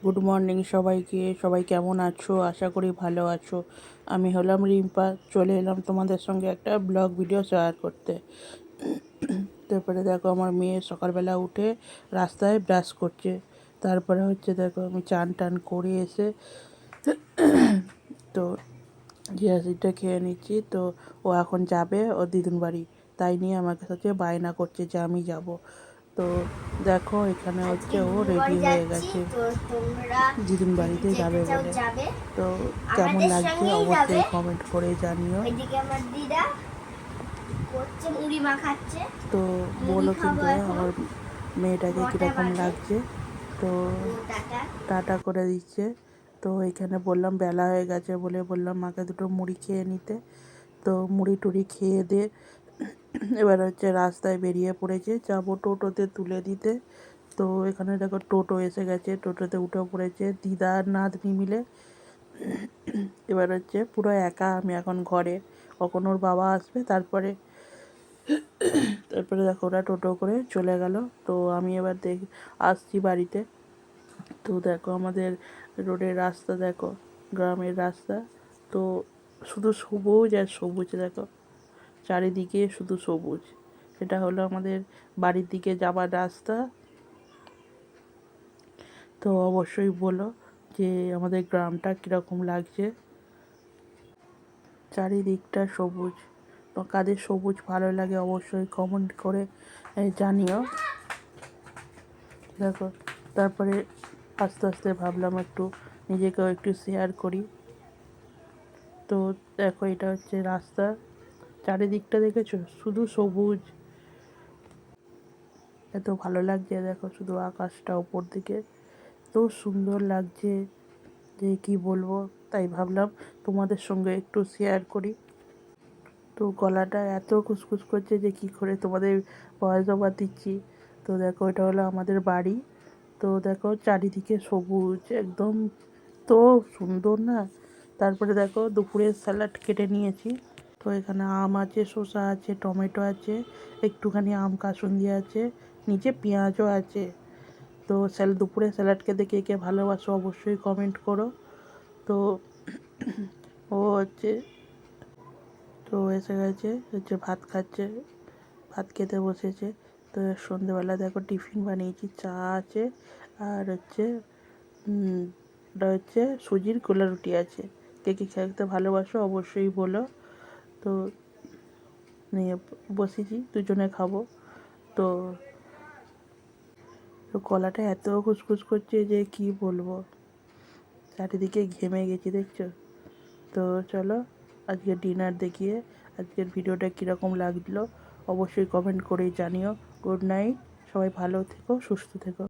Good morning সবাইকে। সবাই কেমন আছো? আশা করি ভালো আছো। আমি হলাম রিম্পা, চলে এলাম তোমাদের সঙ্গে একটা ব্লগ ভিডিও শেয়ার করতে। তারপরে দেখো আমার মেয়ে সকালবেলা উঠে রাস্তায় ব্রাশ করছে। তারপরে হচ্ছে দেখো আমি চান টান করে এসে তো জিরাসিটা খেয়ে নিচ্ছি। তো ও এখন যাবে ও দিদুন বাড়ি, তাই নিয়ে আমার কাছে বায়না করছে যে আমি যাব। তো দেখো এখানে হচ্ছে ও রেডি হয়ে গেছে দিদুন বাড়িতে যাবে বলে। তো কেমন লাগছে অবশ্যই কমেন্ট করে জানিও। তো বলো কিন্তু আমার মেয়েটাকে কীরকম লাগছে। তো টাটা করে দিচ্ছে। তো এখানে বললাম বেলা হয়ে গেছে বলে বললাম মাকে দুটো মুড়ি খেয়ে নিতে। তো মুড়ি টুড়ি খেয়ে দিয়ে এবার হচ্ছে রাস্তায় বেরিয়ে পড়েছে, যাবো টোটোতে তুলে দিতে। তো এখানে দেখো টোটো এসে গেছে, টোটোতে উঠে পড়েছে দিদা আর নাতনি মিলে। এবার হচ্ছে পুরো একা আমি এখন ঘরে, কখন ওর বাবা আসবে তারপরে দেখো ওরা টোটো করে চলে গেল। তো আমি এবার আসছি বাড়িতে। তো দেখো আমাদের রোডের রাস্তা, দেখো গ্রামের রাস্তা। তো শুধু সবুজ আর সবুজ, দেখো চারিদিকে শুধু সবুজ। এটা হলো আমাদের বাড়ির দিকে যাবার রাস্তা। তো অবশ্যই বলো যে আমাদের গ্রামটা কীরকম লাগছে। চারিদিকটা সবুজ। তো কাদের সবুজ ভালো লাগে অবশ্যই কমেন্ট করে জানিও। দেখো তারপরে আস্তে আস্তে ভাবলাম একটু নিজেকেও একটু শেয়ার করি। তো দেখো এটা হচ্ছে রাস্তা, চারিদিকটা দেখেছো শুধু সবুজ, এত ভালো লাগছে। দেখো শুধু আকাশটা ওপর দিকে, তো সুন্দর লাগছে যে কি বলবো। তাই ভাবলাম তোমাদের সঙ্গে একটু শেয়ার করি। তো গলাটা এত খুসখুস করছে যে কি করে তোমাদের ভয়েস ওভার দিচ্ছি। তো দেখো এটা হলো আমাদের বাড়ি। তো দেখো চারিদিকে সবুজ একদম, তো সুন্দর না। তারপরে দেখো দুপুরের স্যালাড কেটে নিয়েছি। তো এখানে আম আছে, শসা আছে, টমেটো আছে, একটুখানি আম কাসুন্দি আছে, নিচে পেঁয়াজও আছে। তো দুপুরে স্যালাড খেতে কে কে ভালোবাসো অবশ্যই কমেন্ট করো। তো ও হচ্ছে তো এসে গেছে, হচ্ছে ভাত খাচ্ছে, ভাত খেতে বসেছে। তো সন্ধেবেলা দেখো টিফিন বানিয়েছি, চা আছে আর হচ্ছে ওটা হচ্ছে সুজির গোলা রুটি আছে। কে কে খেতে ভালোবাসো অবশ্যই বলো। তো নিয়ে বসেছি, দুজনে খাবো। তো গলাটা এত খুসখুস করছে যে কি বলবো, চারিদিকে ঘেমে গেছি দেখছো। তো চলো আজকে ডিনার দেখিয়ে আজকের ভিডিওটা কীরকম লাগলো অবশ্যই কমেন্ট করে জানিও। গুড নাইট, সবাই ভালো থেকো, সুস্থ থেকো।